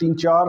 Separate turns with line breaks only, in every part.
3-4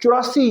84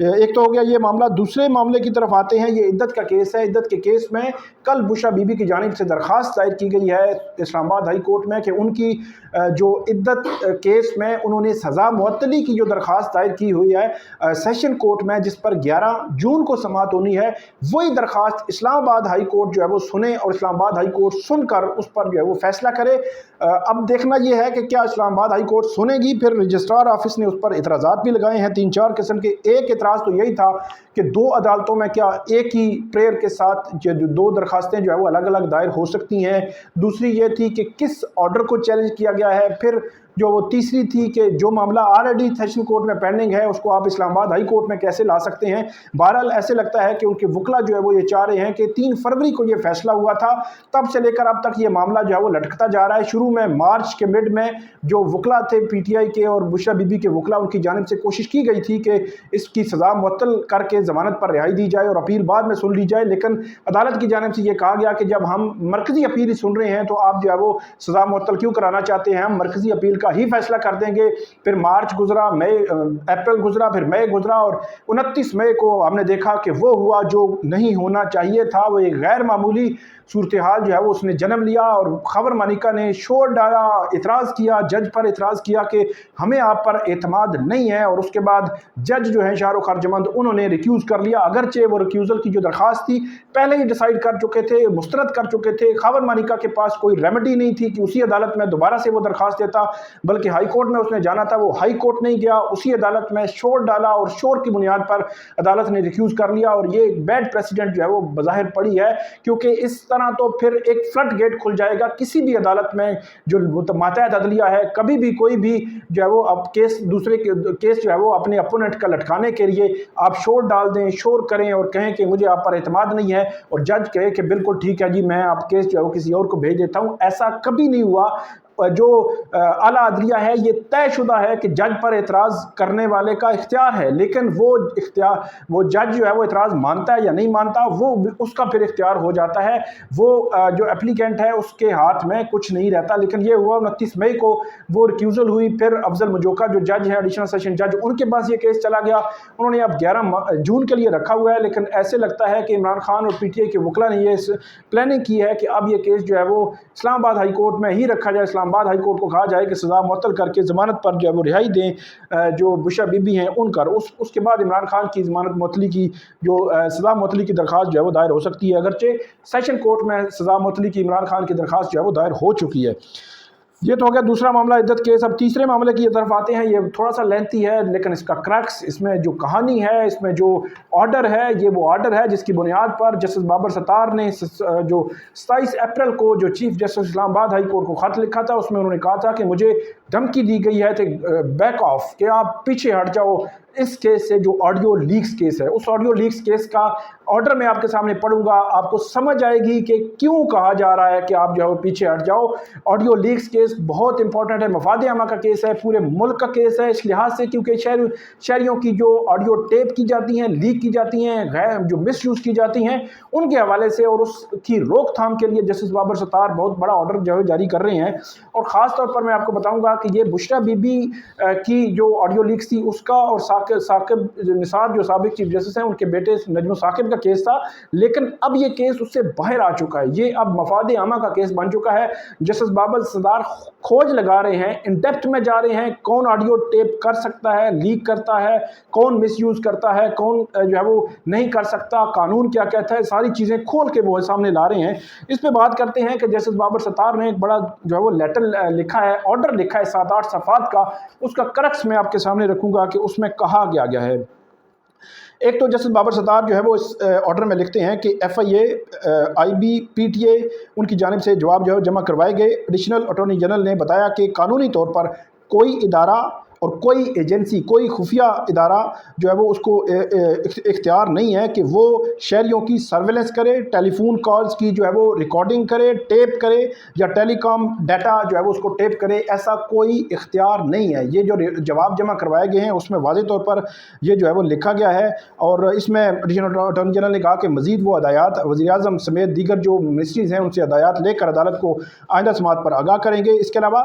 ایک تو ہو گیا یہ معاملہ، دوسرے معاملے کی طرف آتے ہیں، یہ عدت کا کیس ہے۔ عدت کے کیس میں کل بشرا بی بی کی جانب سے درخواست دائر کی گئی ہے اسلام آباد ہائی کورٹ میں کہ ان کی جو عدت کیس میں انہوں نے سزا معطلی کی جو درخواست دائر کی ہوئی ہے سیشن کورٹ میں، جس پر 11 جون کو سماعت ہونی ہے، وہی درخواست اسلام آباد ہائی کورٹ جو ہے وہ سنے اور اسلام آباد ہائی کورٹ سن کر اس پر جو ہے وہ فیصلہ کرے۔ اب دیکھنا یہ ہے کہ کیا اسلام آباد ہائی کورٹ سنے گی۔ پھر رجسٹرار آفس نے اس پر اعتراضات بھی لگائے ہیں 3-4 قسم کے۔ ایک اعتراض تو یہی تھا کہ 2 عدالتوں میں کیا ایک ہی پریئر کے ساتھ 2 درخواستیں جو ہے وہ الگ الگ دائر ہو سکتی ہیں۔ دوسری یہ تھی کہ کس آرڈر کو چیلنج کیا گیا ہے۔ پھر جو وہ تیسری تھی کہ جو معاملہ آلریڈی سیشن کورٹ میں پینڈنگ ہے اس کو آپ اسلام آباد ہائی کورٹ میں کیسے لا سکتے ہیں۔ بہرحال ایسے لگتا ہے کہ ان کے وکلا جو ہے وہ یہ چاہ رہے ہیں کہ 3 فروری کو یہ فیصلہ ہوا تھا، تب سے لے کر اب تک یہ معاملہ جو ہے وہ لٹکتا جا رہا ہے۔ شروع میں مارچ کے مڈ میں جو وکلا تھے پی ٹی آئی کے اور بشرا بی بی کے وکلا، ان کی جانب سے کوشش کی گئی تھی کہ اس کی سزا معطل کر کے ضمانت پر رہائی دی جائے اور اپیل بعد میں سن لی جائے، لیکن عدالت کی جانب سے یہ کہا گیا کہ جب ہم مرکزی اپیل ہی سن رہے ہیں تو آپ جو ہے وہ سزا معطل کیوں کرانا چاہتے ہیں، ہم مرکزی اپیل کا ہی فیصلہ کر دیں گے۔ پھر مارچ گزرا، اپریل گزرا، پھر مئی گزرا اور 29 مئی کو ہم نے دیکھا کہ وہ ہوا جو نہیں ہونا چاہیے تھا۔ وہ ایک غیر معمولی صورتحال جو ہے وہ اس نے جنم لیا اور خبر مانیکا نے شور ڈالا، اعتراض کیا، جج پر اعتراض کیا کہ ہمیں آپ پر اعتماد نہیں ہے، اور اس کے بعد جج جو ہیں شاہ رخ ارجمند انہوں نے ریکیوز کر لیا، اگرچہ وہ ریکیوزل کی جو درخواست تھی پہلے ہی ڈیسائیڈ کر چکے تھے، مسترد کر چکے تھے۔ خبر مانیکا کے پاس کوئی ریمیڈی نہیں تھی کہ اسی عدالت میں دوبارہ سے وہ درخواست دیتا، بلکہ ہائی کورٹ میں اس نے جانا تھا، وہ ہائی کورٹ نہیں گیا، اسی عدالت میں شور ڈالا اور شور کی بنیاد پر عدالت نے ریکیوز کر لیا، اور یہ ایک بیڈ پریسیڈنٹ جو ہے وہ بظاہر پڑی ہے، کیونکہ اس طرح تو پھر ایک فلڈ گیٹ کھل جائے گا کسی بھی عدالت میں جو ماتحت عدلیہ ہے، کبھی بھی کوئی بھی جو ہے وہ اب کیس دوسرے کیس جو ہے وہ اپنے اپوننٹ کا لٹکانے کے لیے آپ شور ڈال دیں، شور کریں اور کہیں کہ مجھے آپ پر اعتماد نہیں ہے، اور جج کہے کہ بالکل ٹھیک ہے جی میں آپ کیس جو ہے وہ کسی اور کو بھیج دیتا ہوں۔ ایسا کبھی نہیں ہوا۔ جو اعلیٰ عدلیہ ہے یہ طے شدہ ہے کہ جج پر اعتراض کرنے والے کا اختیار ہے، لیکن وہ جج جو ہے وہ اعتراض مانتا ہے یا نہیں مانتا، وہ اس کا پھر اختیار ہو جاتا ہے، وہ جو اپلیکینٹ ہے اس کے ہاتھ میں کچھ نہیں رہتا۔ لیکن یہ ہوا 29 مئی کو وہ ریکیوزل ہوئی، پھر افضل مجوکا جو جج ہیں ایڈیشنل سیشن جج، ان کے پاس یہ کیس چلا گیا، انہوں نے اب 11 جون کے لیے رکھا ہوا ہے، لیکن ایسے لگتا ہے کہ عمران خان اور پی ٹی آئی کے وکلا نے یہ پلاننگ کی ہے کہ اب یہ کیس جو ہے وہ اسلام آباد ہائی کورٹ میں ہی رکھا جائے، اسلام آباد ہائی کورٹ کو کہا جائے کہ سزا معطل کر کے ضمانت پر جو ہے وہ رہائی دیں جو بشرا بی بی ہیں ان کا، اس کے بعد عمران خان کی ضمانت معطلی کی جو سزا معطلی کی درخواست جو ہے وہ دائر ہو سکتی ہے، اگرچہ سیشن کورٹ میں سزا معطلی کی عمران خان کی درخواست جو ہے وہ دائر ہو چکی ہے۔ یہ تو ہو گیا دوسرا معاملہ عدت کیس۔ اب تیسرے معاملے کی طرف آتے ہیں، یہ تھوڑا سا لینتھی ہے لیکن اس کا کرکس، اس میں جو کہانی ہے، اس میں جو آرڈر ہے، یہ وہ آرڈر ہے جس کی بنیاد پر جسٹس بابر ستار نے جو 27 اپریل کو جو چیف جسٹس اسلام آباد ہائی کورٹ کو خط لکھا تھا، اس میں انہوں نے کہا تھا کہ مجھے دھمکی دی گئی ہے کہ بیک آف، کہ آپ پیچھے ہٹ جاؤ اس کیس سے جو آڈیو لیکس کیس ہے۔ اس آڈیو لیکس کیس کا آرڈر میں آپ کے سامنے پڑھوں گا، آپ کو سمجھ آئے گی کہ کیوں کہا جا رہا ہے کہ آپ جو ہے پیچھے ہٹ جاؤ۔ آڈیو لیکس کیس بہت امپورٹنٹ ہے، مفاد عامہ کا کیس ہے، پورے ملک کا کیس ہے اس لحاظ سے کیونکہ شہریوں کی جو آڈیو ٹیپ کی جاتی ہیں، لیک کی جاتی ہیں، جو مس یوز کی جاتی ہیں، ان کے حوالے سے اور اس کی روک تھام کے لیے جسٹس بابر ستار بہت بڑا آرڈر جو ہے جاری کر رہے ہیں۔ اور خاص طور پر میں آپ کو بتاؤں گا کہ یہ بشرا بی بی کی جو آڈیو لیکس تھی اس کا اور ثاقب نثار جو سابق چیف جسٹس ہیں ان کے بیٹے نجم ثاقب کا کیس تھا، لیکن اب یہ کیس اس سے باہر آ چکا ہے، یہ اب مفاد عامہ کا کیس بن چکا ہے۔ جسٹس بابر ستار کھوج لگا رہے ہیں، ان ڈیپتھ میں جا رہے ہیں، کون آڈیو ٹیپ کر سکتا ہے، لیک کرتا ہے، کون مس یوز کرتا ہے، کون جو ہے وہ نہیں کر سکتا، قانون کیا کہتا ہے، ساری چیزیں کھول کے وہ سامنے لا رہے ہیں۔ اس پہ بات کرتے ہیں کہ جسٹس بابر ستار نے ایک بڑا جو ہے وہ لیٹر لکھا ہے، آرڈر لکھا ہے 7-8 صفحات کا، اس کا کرکس میں آپ کے سامنے رکھوں گا کہ اس میں کہا گیا ہے۔ ایک تو جسٹس بابر ستار جو ہے وہ اس آرڈر میں لکھتے ہیں کہ F I A, I B, P T A ان کی جانب سے جواب جو ہے جمع کروائے گئے۔ ایڈیشنل اٹارنی جنرل نے بتایا کہ قانونی طور پر کوئی ادارہ اور کوئی ایجنسی، کوئی خفیہ ادارہ جو ہے وہ اس کو اختیار نہیں ہے کہ وہ شہریوں کی سرویلنس کرے، ٹیلی فون کالز کی جو ہے وہ ریکارڈنگ کرے، ٹیپ کرے، یا ٹیلی کام ڈیٹا جو ہے وہ اس کو ٹیپ کرے، ایسا کوئی اختیار نہیں ہے۔ یہ جو جواب جمع کروائے گئے ہیں اس میں واضح طور پر یہ جو ہے وہ لکھا گیا ہے، اور اس میں ایڈیشنل اٹارنی جنرل نے کہا کہ مزید وہ ہدایات وزیر اعظم سمیت دیگر جو منسٹریز ہیں ان سے ہدایات لے کر عدالت کو آئندہ سماعت پر آگاہ کریں گے۔ اس کے علاوہ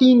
3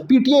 PTA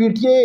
PTA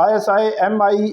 ISI, MI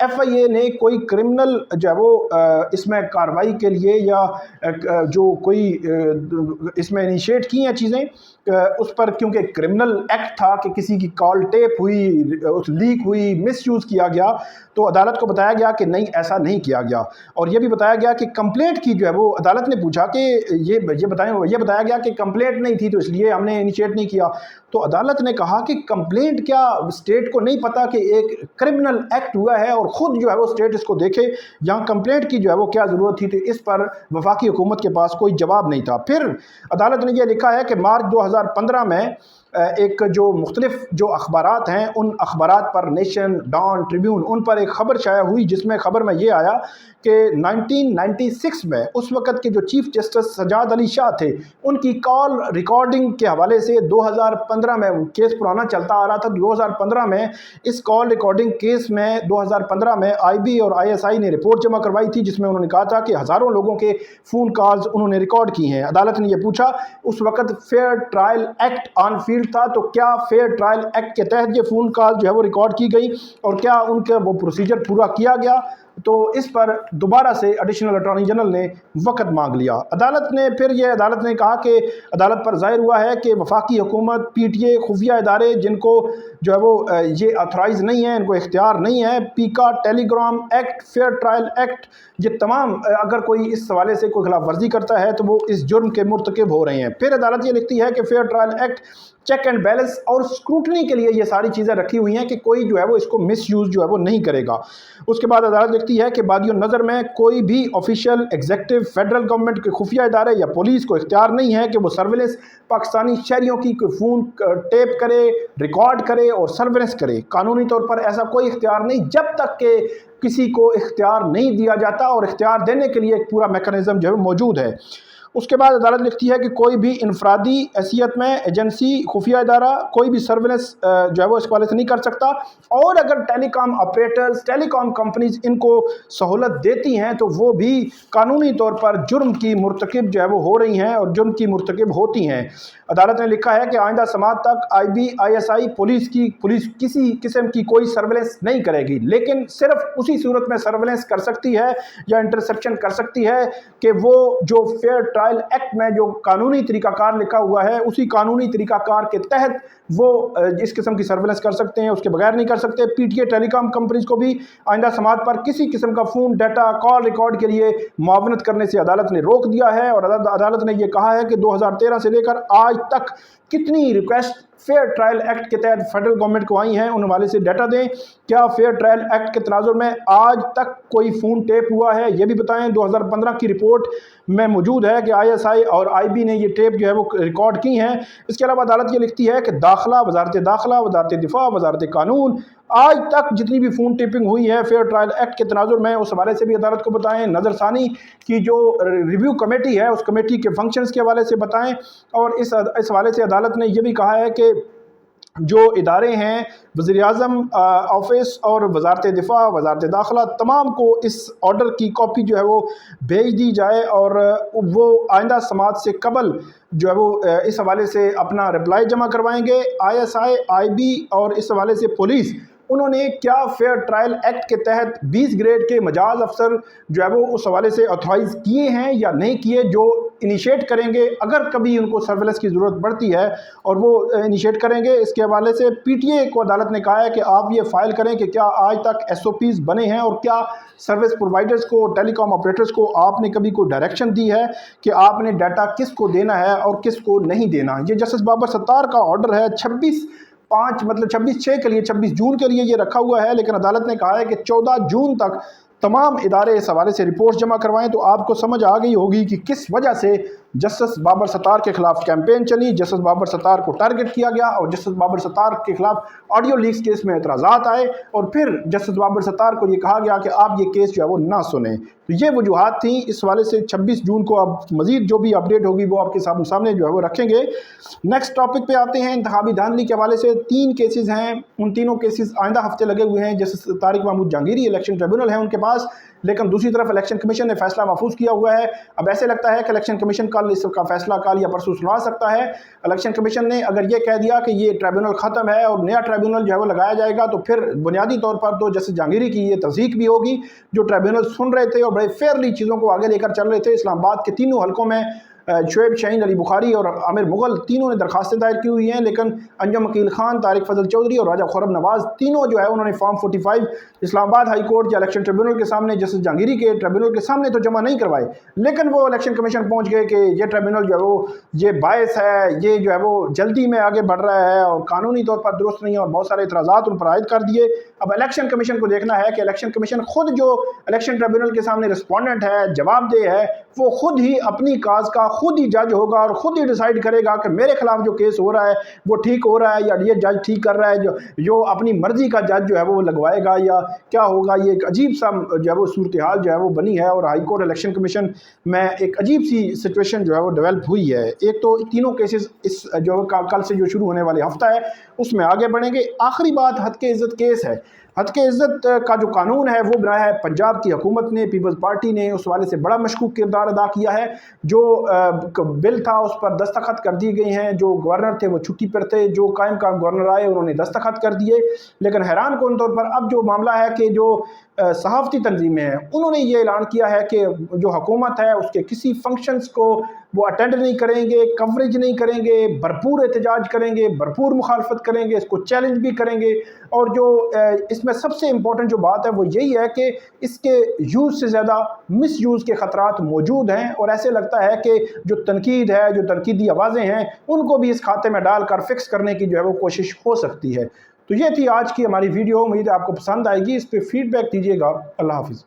F I A نے کوئی کرمنل جو ہے وہ اس میں کارروائی کے لیے یا جو کوئی اس میں انیشیٹ کی ہیں چیزیں اس پر، کیونکہ کرمنل ایکٹ تھا کہ کسی کی کال ٹیپ ہوئی، لیک ہوئی، مس یوز کیا گیا، تو عدالت کو بتایا گیا کہ نہیں ایسا نہیں کیا گیا۔ اور یہ بھی بتایا گیا کہ کمپلینٹ کی جو ہے وہ عدالت نے پوچھا کہ یہ بتایا گیا کہ کمپلینٹ نہیں تھی تو اس لیے ہم نے انیشیٹ نہیں کیا، تو عدالت نے کہا کہ کمپلینٹ کیا اسٹیٹ کو نہیں پتا کہ ایک کرمنل ایکٹ ہوا ہے اور خود جو ہے وہ اسٹیٹ اس کو دیکھے، یہاں کمپلینٹ کی جو ہے وہ کیا ضرورت تھی؟ تو اس پر وفاقی حکومت کے پاس کوئی جواب نہیں تھا۔ پھر عدالت نے یہ لکھا ہے کہ مارچ 2015 میں ایک جو مختلف جو اخبارات ہیں ان اخبارات پر، نیشن، ڈان، ٹریبیون، ان پر ایک خبر شائع ہوئی جس میں خبر میں یہ آیا کہ 1996 میں اس وقت کے جو چیف جسٹس سجاد علی شاہ تھے ان کی کال ریکارڈنگ کے حوالے سے 2015 میں کیس پرانا چلتا آ رہا تھا، 2015 میں اس کال ریکارڈنگ کیس میں 2015 میں آئی بی اور آئی ایس آئی نے رپورٹ جمع کروائی تھی جس میں انہوں نے کہا تھا کہ ہزاروں لوگوں کے فون کالز انہوں نے ریکارڈ کی ہیں۔ عدالت نے یہ پوچھا اس وقت fair trial act on field تھا، تو کیا فیئر ٹرائل ایکٹ کے تحت یہ فون کال جو ہے وہ ریکارڈ کی گئی اور کیا ان کا وہ پروسیجر پورا کیا گیا؟ تو اس پر دوبارہ سے ایڈیشنل اٹارنی جنرل نے وقت مانگ لیا۔ عدالت نے کہا کہ عدالت پر ظاہر ہوا ہے کہ وفاقی حکومت، پی ٹی اے، خفیہ ادارے جن کو جو ہے وہ یہ آتھرائز نہیں ہیں، ان کو اختیار نہیں ہے، PECA, telegram act, fair trial act, یہ تمام اگر کوئی اس حوالے سے کوئی خلاف ورزی کرتا ہے تو وہ اس جرم کے مرتکب ہو رہے ہیں۔ پھر عدالت یہ لکھتی ہے کہ fair trial act check and balance اور اسکروٹنی کے لیے یہ ساری چیزیں رکھی ہوئی ہیں کہ کوئی جو ہے وہ اس کو مس یوز جو ہے وہ نہیں کرے گا۔ اس کے بعد عدالت لکھتی ہے کہ بادی النظر میں کوئی بھی آفیشیل، ایگزیکٹو، فیڈرل گورنمنٹ کے خفیہ ادارے یا پولیس کو اختیار نہیں ہے کہ وہ سرویلنس پاکستانی شہریوں کی فون ٹیپ کرے، ریکارڈ کرے اور سرویلنس کرے۔ قانونی طور پر ایسا کوئی اختیار نہیں جب تک کہ کسی کو اختیار نہیں دیا جاتا، اور اختیار دینے کے لیے ایک پورا میکانزم جو ہے موجود ہے۔ اس کے بعد عدالت لکھتی ہے کہ کوئی بھی انفرادی حیثیت میں ایجنسی، خفیہ ادارہ کوئی بھی سرویلنس جو ہے وہ اس حوالے سے نہیں کر سکتا، اور اگر ٹیلی کام آپریٹرز، ٹیلی کام کمپنیز ان کو سہولت دیتی ہیں تو وہ بھی قانونی طور پر جرم کی مرتکب جو ہے وہ ہو رہی ہیں اور جرم کی مرتکب ہوتی ہیں۔ عدالت نے لکھا ہے کہ آئندہ سماعت تک I B, I S I, police کسی قسم کی کوئی سرویلنس نہیں کرے گی، لیکن صرف اسی صورت میں سرویلنس کر سکتی ہے یا انٹرسیپشن کر سکتی ہے کہ وہ جو فیئر ٹرائل ایکٹ میں جو قانونی طریقہ کار لکھا ہوا ہے اسی قانونی طریقہ کار کے تحت وہ اس قسم کی سرویلنس کر سکتے ہیں، اس کے بغیر نہیں کر سکتے۔ پی ٹی اے، ٹیلی کام کمپنیز کو بھی آئندہ سماعت پر کسی قسم کا فون، ڈیٹا، کال ریکارڈ کے لیے معاونت کرنے سے عدالت نے روک دیا ہے، اور عدالت نے یہ کہا ہے کہ 2013 سے لے کر آج تک کتنی ریکویسٹ فیئر ٹرائل ایکٹ کے تحت فیڈرل گورنمنٹ کو آئی ہیں، ان حوالے سے ڈیٹا دیں۔ کیا فیئر ٹرائل ایکٹ کے تناظر میں آج تک کوئی فون ٹیپ ہوا ہے یہ بھی بتائیں۔ 2015 کی رپورٹ میں موجود ہے کہ آئی ایس آئی اور آئی بی نے یہ ٹیپ جو ہے وہ ریکارڈ کی ہیں۔ اس کے علاوہ عدالت یہ لکھتی ہے کہ وزارت داخلہ، وزارت دفاع، وزارت قانون آج تک جتنی بھی فون ٹیپنگ ہوئی ہے فیئر ٹرائل ایکٹ کے تناظر میں اس حوالے سے بھی عدالت کو بتائیں۔ نظر ثانی کی جو ریویو کمیٹی ہے اس کمیٹی کے فنکشنز کے حوالے سے بتائیں، اور اس حوالے سے عدالت نے یہ بھی کہا ہے کہ جو ادارے ہیں وزیر اعظم آفس اور وزارت دفاع، وزارت داخلہ، تمام کو اس آرڈر کی کاپی جو ہے وہ بھیج دی جائے، اور وہ آئندہ سماعت سے قبل جو ہے وہ اس حوالے سے اپنا رپلائی جمع کروائیں گے۔ آئی ایس آئی، آئی بی اور اس حوالے سے پولیس، انہوں نے کیا فیئر ٹرائل ایکٹ کے تحت 20 گریڈ کے مجاز افسر جو ہے وہ اس حوالے سے آتھورائز کیے ہیں یا نہیں کیے، جو انیشیٹ کریں گے اگر کبھی ان کو سرویلنس کی ضرورت پڑتی ہے، اور وہ انیشیٹ کریں گے۔ اس کے حوالے سے پی ٹی اے کو عدالت نے کہا ہے کہ آپ یہ فائل کریں کہ کیا آج تک ایس او پیز بنے ہیں، اور کیا سروس پرووائڈرز کو، ٹیلی کام آپریٹرز کو آپ نے کبھی کوئی ڈائریکشن دی ہے کہ آپ نے ڈیٹا کس کو دینا ہے اور کس کو نہیں دینا۔ یہ جسٹس بابر ستار کا آرڈر ہے، 26 جون کے لیے یہ رکھا ہوا ہے، لیکن عدالت نے کہا ہے کہ 14 جون تک تمام ادارے اس حوالے سے رپورٹ جمع کروائیں۔ تو آپ کو سمجھ آ گئی ہوگی کہ کس وجہ سے جسٹس بابر ستار کے خلاف کیمپین چلی، جسٹس بابر ستار کو ٹارگٹ کیا گیا، اور جسٹس بابر ستار کے خلاف آڈیو لیکس کیس میں اعتراضات آئے، اور پھر جسٹس بابر ستار کو یہ کہا گیا کہ آپ یہ کیس جو ہے وہ نہ سنیں۔ تو یہ وجوہات تھیں۔ اس حوالے سے 26 جون کو اب مزید جو بھی اپڈیٹ ہوگی وہ آپ کے سامنے جو ہے وہ رکھیں گے۔ نیکسٹ ٹاپک پہ آتے ہیں۔ انتخابی دھاندلی کے حوالے سے 3 کیسز ہیں، ان تینوں کیسز آئندہ ہفتے لگے ہوئے ہیں۔ Justice Tariq Mahmood Jahangiri election tribunal ہے ان کے پاس، لیکن دوسری طرف الیکشن کمیشن نے فیصلہ محفوظ کیا ہوا ہے۔ اب ایسے لگتا ہے کہ الیکشن کمیشن کل اس کا فیصلہ کل یا پرسوں سنا سکتا ہے۔ الیکشن کمیشن نے اگر یہ کہہ دیا کہ یہ ٹریبیونل ختم ہے اور نیا ٹریبیونل جو ہے وہ لگایا جائے گا، تو پھر بنیادی طور پر تو جسٹس جہانگیری کی یہ تصدیق بھی ہوگی۔ جو ٹریبیونل سن رہے تھے اور بڑے فیئرلی چیزوں کو آگے لے کر چل رہے تھے، اسلام آباد کے تینوں حلقوں میں شعیب شاہین، علی بخاری اور عامر مغل تینوں نے درخواستیں دائر کی ہوئی ہیں، لیکن انجم عقیل خان، طارق فضل چودھری اور راجہ خورم نواز تینوں جو ہے انہوں نے فارم 45 اسلام آباد ہائی کورٹ یا الیکشن ٹریبیونل کے سامنے، جسٹس جہانگیری کے ٹریبیونل کے سامنے تو جمع نہیں کروائے، لیکن وہ الیکشن کمیشن پہنچ گئے کہ یہ ٹریبیونل جو ہے وہ یہ باعث ہے، یہ جو ہے وہ جلدی میں آگے بڑھ رہا ہے اور قانونی طور پر درست نہیں ہے، اور بہت سارے اعتراضات ان پر عائد کر دیے۔ اب الیکشن کمیشن کو دیکھنا ہے کہ الیکشن کمیشن خود جو الیکشن ٹریبیونل کے سامنے رسپونڈنٹ ہے، جواب دہ ہے، وہ خود ہی اپنی کاز کا خود ہی جج ہوگا اور خود ہی ڈیسائیڈ کرے گا کہ میرے خلاف جو کیس ہو رہا ہے وہ ٹھیک ہو رہا ہے یا یہ جج ٹھیک کر رہا ہے، جو اپنی مرضی کا جج جو ہے وہ لگوائے گا یا کیا ہوگا۔ یہ ایک عجیب سا جو ہے وہ صورتحال جو ہے وہ بنی ہے، اور ہائی کورٹ الیکشن کمیشن میں ایک عجیب سی سچویشن جو ہے وہ ڈیولپ ہوئی ہے۔ ایک تو تینوں کیسز اس جو کل سے جو شروع ہونے والے ہفتہ ہے اس میں آگے بڑھیں گے۔ آخری بات حد کے عزت کیس ہے۔ حد کے عزت کا جو قانون ہے وہ بنایا ہے پنجاب کی حکومت نے، پیپلز پارٹی نے، اس والے سے بڑا مشکوک کردار ادا کیا ہے۔ جو بل تھا اس پر دستخط کر دیے گئے ہیں، جو گورنر تھے وہ چھٹی پر تھے، جو قائم گورنر آئے انہوں نے دستخط کر دیے، لیکن حیران کن طور پر اب جو معاملہ ہے کہ جو صحافتی تنظیمیں ہیں انہوں نے یہ اعلان کیا ہے کہ جو حکومت ہے اس کے کسی فنکشنز کو وہ اٹینڈ نہیں کریں گے، کوریج نہیں کریں گے، بھرپور احتجاج کریں گے، بھرپور مخالفت کریں گے، اس کو چیلنج بھی کریں گے، اور جو اس میں سب سے امپورٹنٹ جو بات ہے وہ یہی ہے کہ اس کے یوز سے زیادہ مس یوز کے خطرات موجود ہیں، اور ایسے لگتا ہے کہ جو تنقید ہے، جو تنقیدی آوازیں ہیں، ان کو بھی اس کھاتے میں ڈال کر فکس کرنے کی جو ہے وہ کوشش ہو سکتی ہے۔ تو یہ تھی آج کی ہماری ویڈیو، امید ہے آپ کو پسند آئے گی، اس پہ فیڈ بیک دیجیے گا۔ اللہ حافظ۔